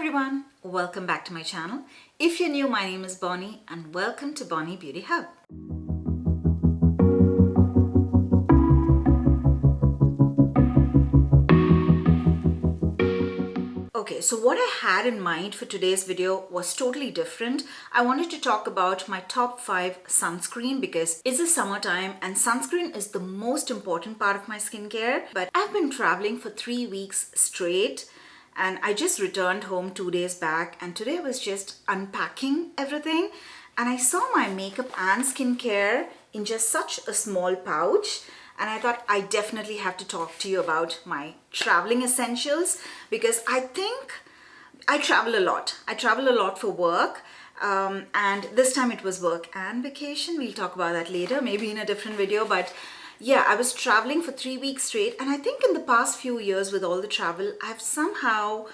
everyone, welcome back to my channel. If you're new, my name is Bonnie and welcome to Bonny Beauty Hub. Okay, so what I had in mind for today's video was totally different. I wanted to talk about my top 5 sunscreen because it's the summertime and sunscreen is the most important part of my skincare. But I've been traveling for 3 weeks straight and I just returned home 2 days back, and today I was just unpacking everything and I saw my makeup and skincare in just such a small pouch. And I thought I definitely have to talk to you about my traveling essentials because I think I travel a lot. I travel a lot for work, and this time it was work and vacation. We'll talk about that later, maybe in a different video. But yeah, I was traveling for 3 weeks straight, and I think in the past few years with all the travel, I've somehow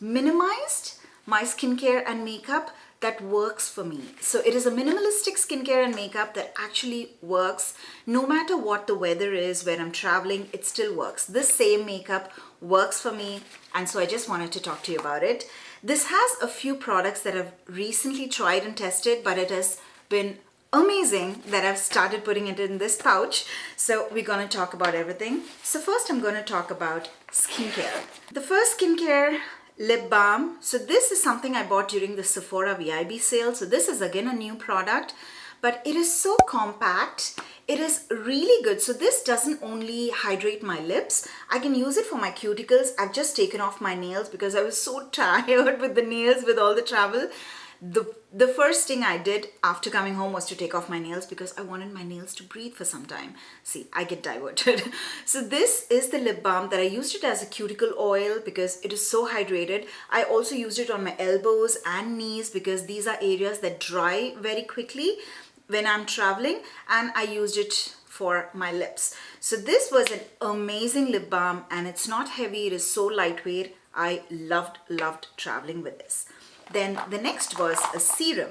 minimized my skincare and makeup that works for me. So it is a minimalistic skincare and makeup that actually works no matter what the weather is. When I'm traveling, it still works. This same makeup works for me, and so I just wanted to talk to you about it. This has a few products that I've recently tried and tested, but it has been amazing that I've started putting it in this pouch. So we're going to talk about everything. So first I'm going to talk about skincare. The first skincare, lip balm. So this is something I bought during the Sephora VIB sale. So this is again a new product, but it is so compact. It is really good. So this doesn't only hydrate my lips. I can use it for my cuticles. I've just taken off my nails because I was so tired with the nails with all the travel. The first thing I did after coming home was to take off my nails because I wanted my nails to breathe for some time. See, I get diverted. So this is the lip balm that I used it as a cuticle oil because it is so hydrated. I also used it on my elbows and knees because these are areas that dry very quickly when I'm traveling, and I used it for my lips. So this was an amazing lip balm and it's not heavy. It is so lightweight. I loved traveling with this. Then the next was a serum.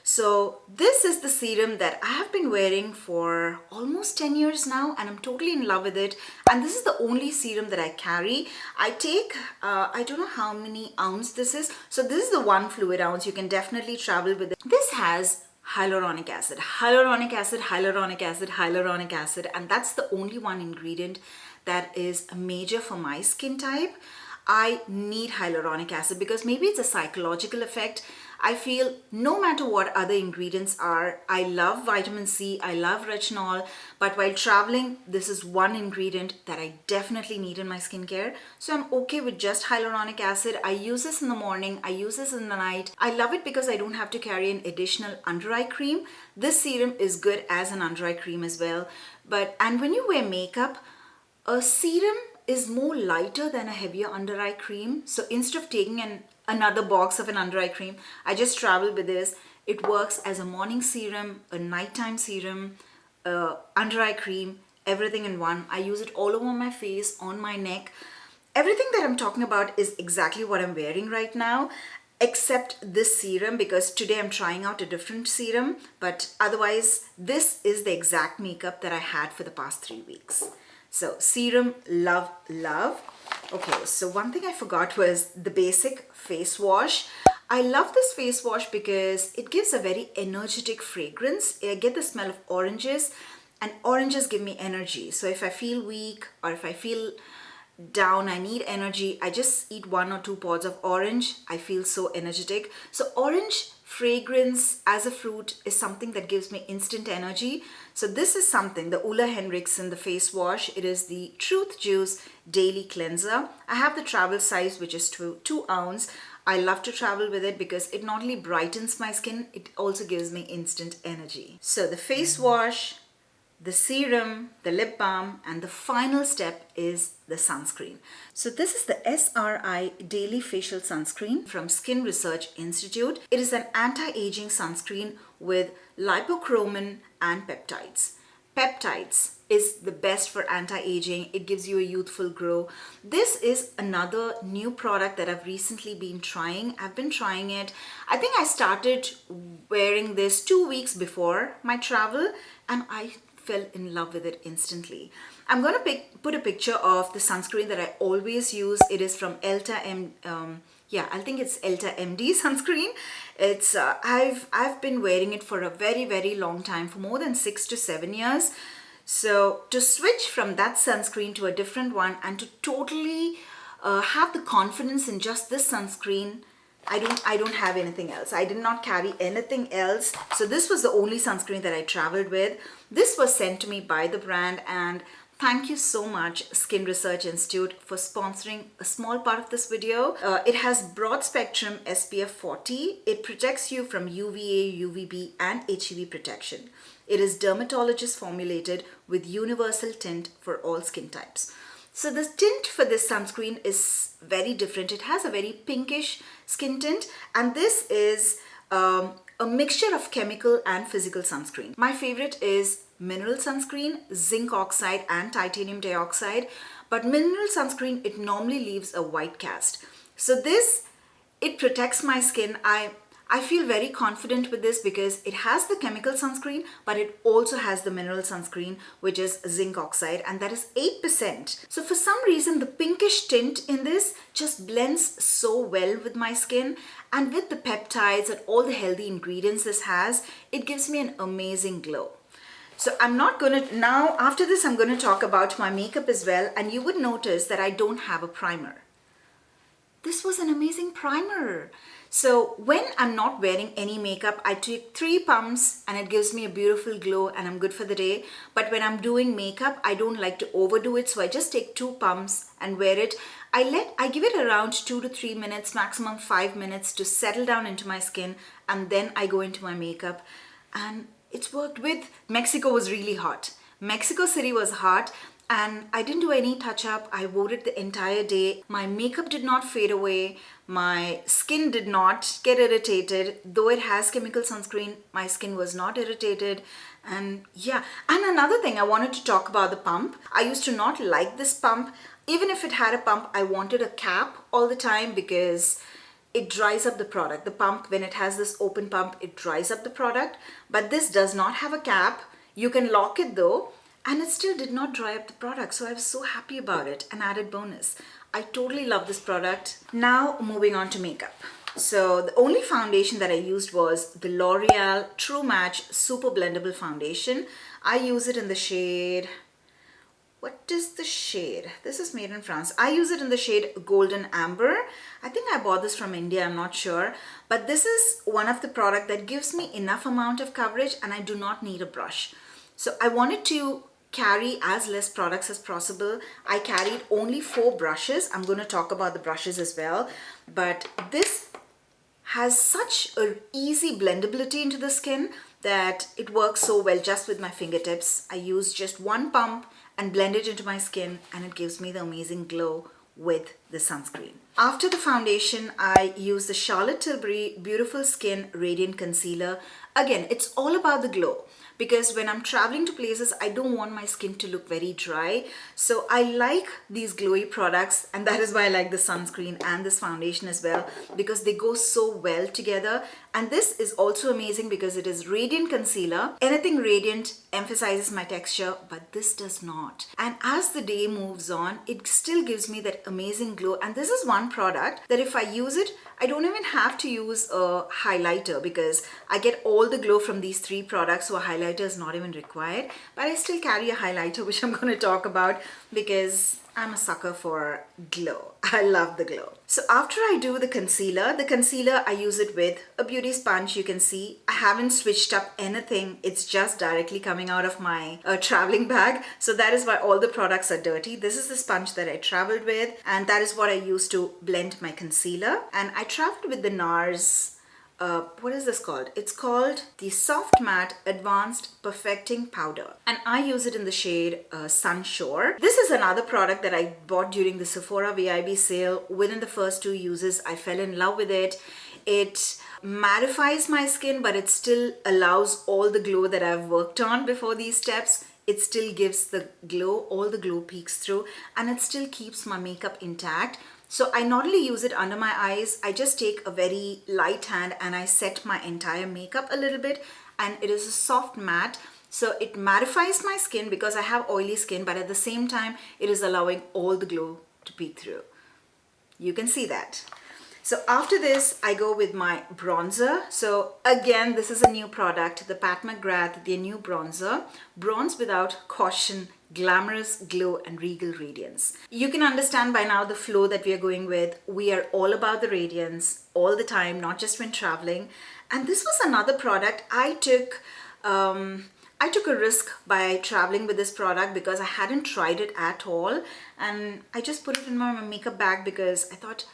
So this is the serum that I have been wearing for almost 10 years now and I'm totally in love with it. And this is the only serum that I carry. I take, I don't know how many ounce this is. So this is the 1 fluid ounce. You can definitely travel with it. This has hyaluronic acid, hyaluronic acid, hyaluronic acid, hyaluronic acid. And that's the only one ingredient that is a major for my skin type. I need hyaluronic acid because maybe it's a psychological effect. I feel no matter what other ingredients are, I love vitamin C, I love retinol, but while traveling, this is one ingredient that I definitely need in my skincare. So I'm okay with just hyaluronic acid. I use this in the morning, I use this in the night. I love it because I don't have to carry an additional under eye cream. This serum is good as an under eye cream as well. And when you wear makeup, a serum is more lighter than a heavier under eye cream. So instead of taking another box of an under eye cream, I just travel with this. It works as a morning serum, a nighttime serum, under eye cream, everything in one. I use it all over my face, on my neck. Everything that I'm talking about is exactly what I'm wearing right now, except this serum because today I'm trying out a different serum. But otherwise, this is the exact makeup that I had for the past 3 weeks. So serum, love. Okay, so one thing I forgot was the basic face wash. I love this face wash because it gives a very energetic fragrance. I get the smell of oranges, and oranges give me energy. So if I feel weak or if I feel down, I need energy, I just eat 1 or 2 pods of orange. I feel so energetic. So orange fragrance as a fruit is something that gives me instant energy. So this is something, the Ulla Henriksen, the face wash. It is the Truth Juice Daily Cleanser. I have the travel size, which is 2 ounce. I love to travel with it because it not only brightens my skin, it also gives me instant energy. So the face wash, the serum, the lip balm, and the final step is the sunscreen. So this is the SRI Daily Facial Sunscreen from Skin Research Institute. It is an anti-aging sunscreen with lipochromin and peptides. Peptides is the best for anti-aging. It gives you a youthful glow. This is another new product that I've recently been trying. I've been trying it. I think I started wearing this 2 weeks before my travel and I fell in love with it instantly. I'm going to put a picture of the sunscreen that I always use. It is from yeah, I think it's Elta MD sunscreen. It's I've been wearing it for a very long time, for more than 6 to 7 years. So to switch from that sunscreen to a different one and to totally have the confidence in just this sunscreen, I don't have anything else. I did not carry anything else. So this was the only sunscreen that I traveled with. This was sent to me by the brand, and thank you so much, Skin Research Institute, for sponsoring a small part of this video. It has broad spectrum SPF 40. It protects you from UVA, UVB and HEV protection. It is dermatologist formulated with universal tint for all skin types. So the tint for this sunscreen is very different. It has a very pinkish skin tint, and this is a mixture of chemical and physical sunscreen. My favorite is mineral sunscreen, zinc oxide and titanium dioxide, but mineral sunscreen, it normally leaves a white cast. So this, it protects my skin. I feel very confident with this because it has the chemical sunscreen, but it also has the mineral sunscreen, which is zinc oxide, and that is 8%. So for some reason, the pinkish tint in this just blends so well with my skin, and with the peptides and all the healthy ingredients this has, it gives me an amazing glow. So I'm not gonna, now after this, I'm gonna talk about my makeup as well, and you would notice that I don't have a primer. This was an amazing primer. So when I'm not wearing any makeup, I take 3 pumps and it gives me a beautiful glow and I'm good for the day. But when I'm doing makeup, I don't like to overdo it. So I just take 2 pumps and wear it. I give it around 2 to 3 minutes, maximum 5 minutes to settle down into my skin. And then I go into my makeup, and it's worked. With Mexico was really hot. Mexico City was hot. And I didn't do any touch up. I wore it the entire day. My makeup did not fade away. My skin did not get irritated. Though it has chemical sunscreen, my skin was not irritated. And yeah, and another thing, I wanted to talk about the pump. I used to not like this pump. Even if it had a pump, I wanted a cap all the time because it dries up the product. The pump, when it has this open pump, it dries up the product. But this does not have a cap. You can lock it though. And it still did not dry up the product. So I was so happy about it. An added bonus. I totally love this product. Now moving on to makeup. So the only foundation that I used was the L'Oreal True Match Super Blendable Foundation. I use it in the shade, what is the shade? This is made in France. I use it in the shade Golden Amber. I think I bought this from India, I'm not sure. But this is one of the products that gives me enough amount of coverage and I do not need a brush. So I wanted to carry as less products as possible. I carried only 4 brushes. I'm going to talk about the brushes as well. But this has such an easy blendability into the skin that it works so well just with my fingertips. I use just 1 pump and blend it into my skin, and it gives me the amazing glow with the sunscreen. After the foundation, I use the Charlotte Tilbury Beautiful Skin Radiant Concealer. Again, it's all about the glow, because when I'm traveling to places, I don't want my skin to look very dry. So I like these glowy products, and that is why I like the sunscreen and this foundation as well, because they go so well together. And this is also amazing because it is radiant concealer. Anything radiant emphasizes my texture, but this does not. And as the day moves on, it still gives me that amazing glow. And this is one product that if I use it, I don't even have to use a highlighter because I get all the glow from these 3 products, so a highlighter is not even required. But I still carry a highlighter, which I'm going to talk about because I'm a sucker for glow. I love the glow. So after I do the concealer I use it with a beauty sponge. You can see I haven't switched up anything. It's just directly coming out of my traveling bag. So that is why all the products are dirty. This is the sponge that I traveled with, and that is what I use to blend my concealer. And I traveled with the NARS, what is this called? It's called the Soft Matte Advanced Perfecting Powder, and I use it in the shade Sunshore. This is another product that I bought during the Sephora VIB sale. Within the first 2 uses, I fell in love with it. It mattifies my skin, but it still allows all the glow that I've worked on before these steps. It still gives the glow, all the glow peeks through, and it still keeps my makeup intact. So I not only use it under my eyes, I just take a very light hand and I set my entire makeup a little bit, and it is a soft matte. So it mattifies my skin because I have oily skin, but at the same time, it is allowing all the glow to peek through. You can see that. So after this, I go with my bronzer. So again, this is a new product, the Pat McGrath, their new bronzer. Bronze without caution, glamorous glow and regal radiance. You can understand by now the flow that we are going with. We are all about the radiance all the time, not just when traveling. And this was another product I took a risk by traveling with this product because I hadn't tried it at all. And I just put it in my makeup bag because I thought,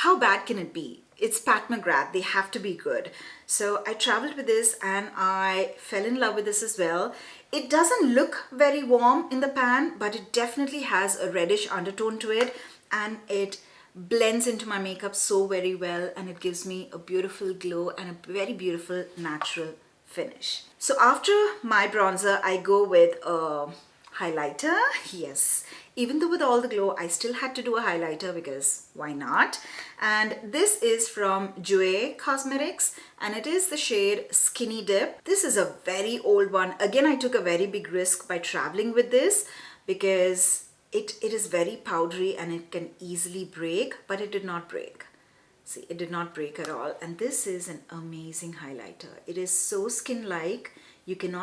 how bad can it be? It's Pat McGrath, they have to be good. So I traveled with this and I fell in love with this as well. It doesn't look very warm in the pan, but it definitely has a reddish undertone to it, and it blends into my makeup so very well, and it gives me a beautiful glow and a very beautiful natural finish. So after my bronzer, I go with a highlighter. Yes, even though with all the glow, I still had to do a highlighter because why not? And this is from Jouer Cosmetics and it is the shade Skinny Dip. This is a very old one. Again, I took a very big risk by traveling with this because it is very powdery and it can easily break, but it did not break. See, it did not break at all. And this is an amazing highlighter. It is so skin-like. You can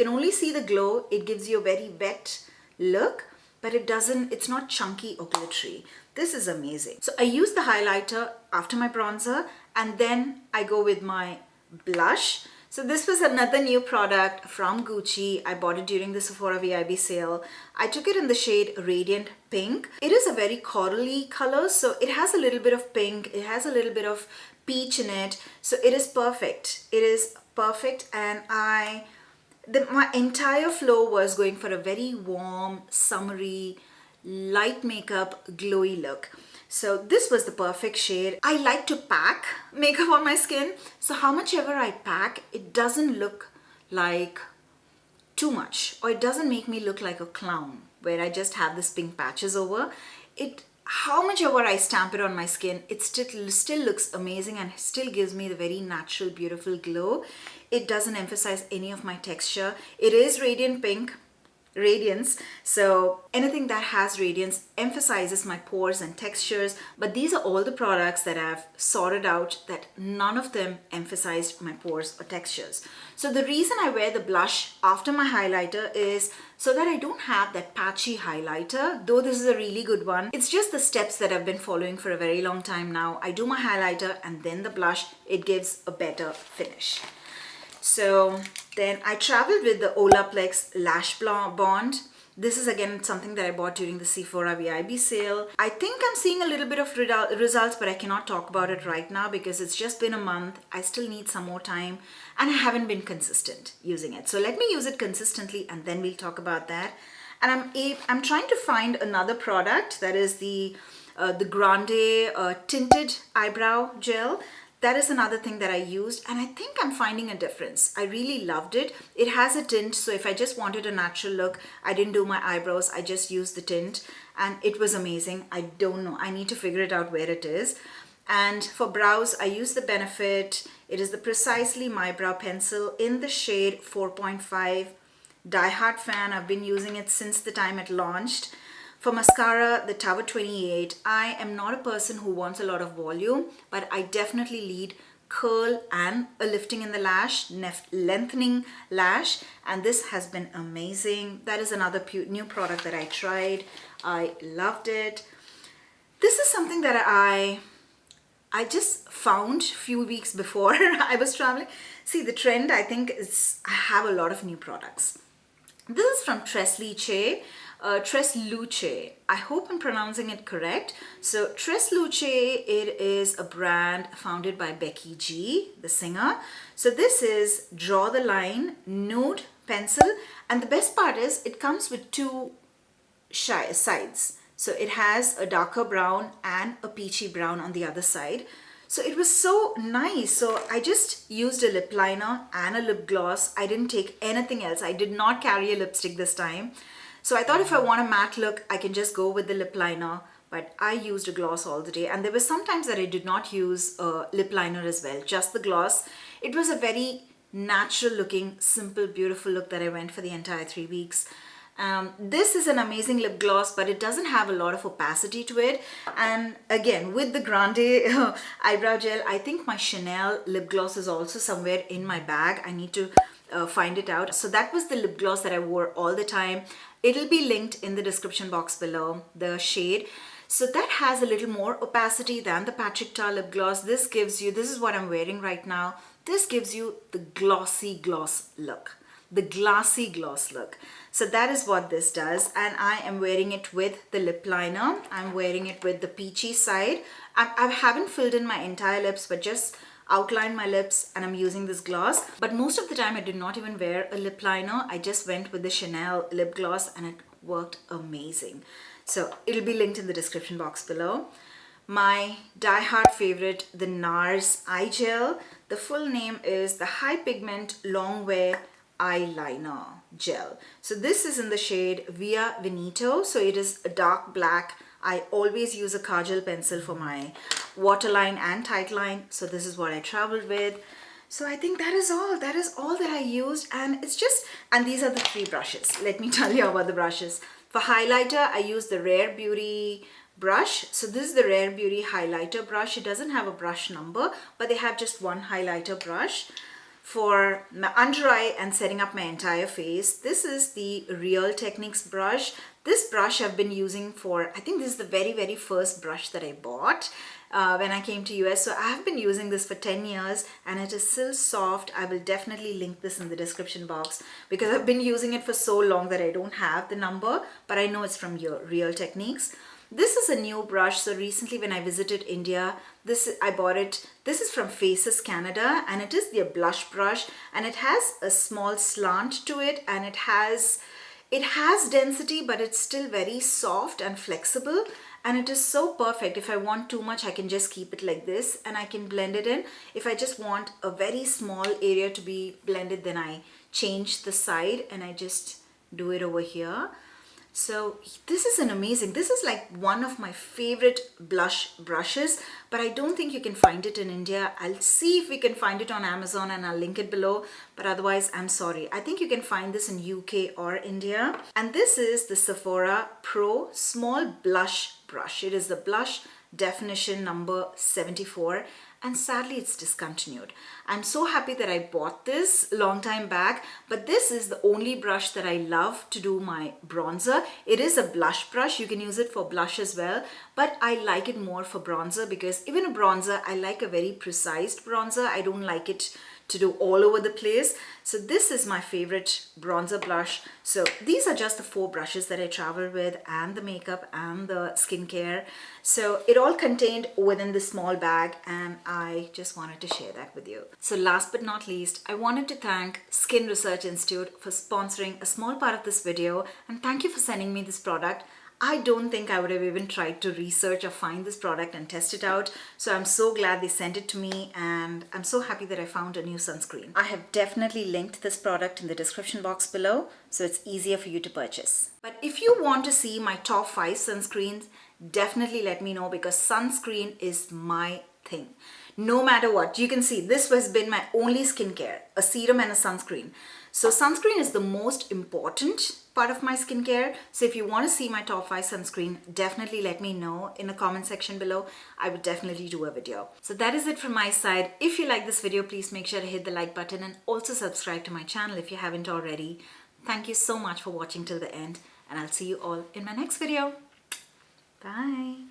only see the glow. It gives you a very wet look, but it's not chunky or glittery. This is amazing. So I use the highlighter after my bronzer and then I go with my blush. So this was another new product from Gucci. I bought it during the Sephora VIB sale. I took it in the shade Radiant Pink. It is a very corally color, so it has a little bit of pink. It has a little bit of peach in it. So it is perfect. It is perfect, and my entire flow was going for a very warm, summery, light makeup, glowy look. So this was the perfect shade. I like to pack makeup on my skin. So how much ever I pack, it doesn't look like too much, or it doesn't make me look like a clown where I just have this pink patches over. How much ever I stamp it on my skin, it still looks amazing and still gives me the very natural, beautiful glow. It doesn't emphasize any of my texture. It is Radiant Pink, radiance, so anything that has radiance emphasizes my pores and textures, but these are all the products that I've sorted out that none of them emphasized my pores or textures. So the reason I wear the blush after my highlighter is so that I don't have that patchy highlighter, though this is a really good one. It's just the steps that I've been following for a very long time now. I do my highlighter and then the blush. It gives a better finish. So then I traveled with the Olaplex Lash Bond. This is again something that I bought during the Sephora VIB sale. I think I'm seeing a little bit of results, but I cannot talk about it right now because it's just been a month. I still need some more time and I haven't been consistent using it. So let me use it consistently and then we'll talk about that. And I'm trying to find another product that is the Grande Tinted Eyebrow Gel. That is another thing that I used and I think I'm finding a difference. I really loved it. It has a tint, so if I just wanted a natural look, I didn't do my eyebrows, I just used the tint and it was amazing. I don't know, I need to figure it out where it is. And for brows, I use the Benefit. It is the Precisely My Brow Pencil in the shade 4.5. Die Hard fan, I've been using it since the time it launched. For mascara, the Tower 28. I am not a person who wants a lot of volume, but I definitely need curl and a lifting in the lash, lengthening lash, and this has been amazing. That is another new product that I tried. I loved it. This is something that I just found a few weeks before I was traveling. See, the trend I think is I have a lot of new products. This is from Tres Luce. I hope I'm pronouncing it correct. So Tres Luce, it is a brand founded by Becky G, the singer. So this is Draw the Line Nude Pencil, and the best part is it comes with two sides. So it has a darker brown and a peachy brown on the other side. So it was so nice. So I just used a lip liner and a lip gloss. I didn't take anything else. I did not carry a lipstick this time. So I thought if I want a matte look, I can just go with the lip liner, but I used a gloss all the day. And there were some times that I did not use a lip liner as well, just the gloss. It was a very natural looking, simple, beautiful look that I went for the entire 3 weeks. This is an amazing lip gloss, but it doesn't have a lot of opacity to it. And again, with the Grande eyebrow gel, I think my Chanel lip gloss is also somewhere in my bag. I need to find it out. So that was the lip gloss that I wore all the time. It'll be linked in the description box below, the shade. So that has a little more opacity than the Patrick Ta lip gloss. This gives you, this is what I'm wearing right now. This gives you the glossy gloss look, the glassy gloss look. So that is what this does, and I am wearing it with the lip liner. I'm wearing it with the peachy side. I haven't filled in my entire lips, but just outlined my lips, and I'm using this gloss. But most of the time I did not even wear a lip liner. I just went with the Chanel lip gloss and it worked amazing. So it'll be linked in the description box below. My die-hard favorite, the NARS eye gel. The full name is the High Pigment Long Wear Eyeliner Gel. So this is in the shade Via Veneto. So it is a dark black. I always use a kajal pencil for my waterline and tight line. So this is what I traveled with. So I think that is all. That is all that I used. And it's just, and these are the 3 brushes. Let me tell you about the brushes. For highlighter, I use the Rare Beauty brush. So this is the Rare Beauty highlighter brush. It doesn't have a brush number, but they have just one highlighter brush. For my under eye and setting up my entire face, this is the Real Techniques brush. This brush I've been using for, I think this is the very first brush that I bought when I came to US. So I have been using this for 10 years and it is still soft. I will definitely link this in the description box because I've been using it for so long that I don't have the number, but I know it's from your Real Techniques. This is a new brush. So recently when I visited India, I bought it. This is from Faces Canada and it is their blush brush, and it has a small slant to it, and it has density, but it's still very soft and flexible, and it is so perfect. If I want too much, I can just keep it like this and I can blend it in. If I just want a very small area to be blended, then I change the side and I just do it over here. So this is this is like one of my favorite blush brushes, but I don't think you can find it in India. I'll see if we can find it on Amazon and I'll link it below, but otherwise I'm sorry. I think you can find this in UK or India. And this is the Sephora Pro Small Blush Brush. It is the blush definition number 74. And sadly it's discontinued. I'm so happy that I bought this long time back, but this is the only brush that I love to do my bronzer. It is a blush brush. You can use it for blush as well, but I like it more for bronzer because even a bronzer, I like a very precise bronzer. I don't like it to do all over the place. So this is my favorite bronzer blush. So these are just the 4 brushes that I travel with, and the makeup and the skincare. So it all contained within this small bag, and I just wanted to share that with you. So last but not least, I wanted to thank Skin Research Institute for sponsoring a small part of this video, and thank you for sending me this product. I don't think I would have even tried to research or find this product and test it out. So I'm so glad they sent it to me, and I'm so happy that I found a new sunscreen. I have definitely linked this product in the description box below, so it's easier for you to purchase. But if you want to see my top 5 sunscreens, definitely let me know, because sunscreen is my thing. No matter what, you can see this has been my only skincare, a serum and a sunscreen. So sunscreen is the most important part of my skincare. So if you want to see my top 5 sunscreen, definitely let me know in the comment section below. I would definitely do a video. So that is it from my side. If you like this video, please make sure to hit the like button and also subscribe to my channel if you haven't already. Thank you so much for watching till the end, and I'll see you all in my next video. Bye.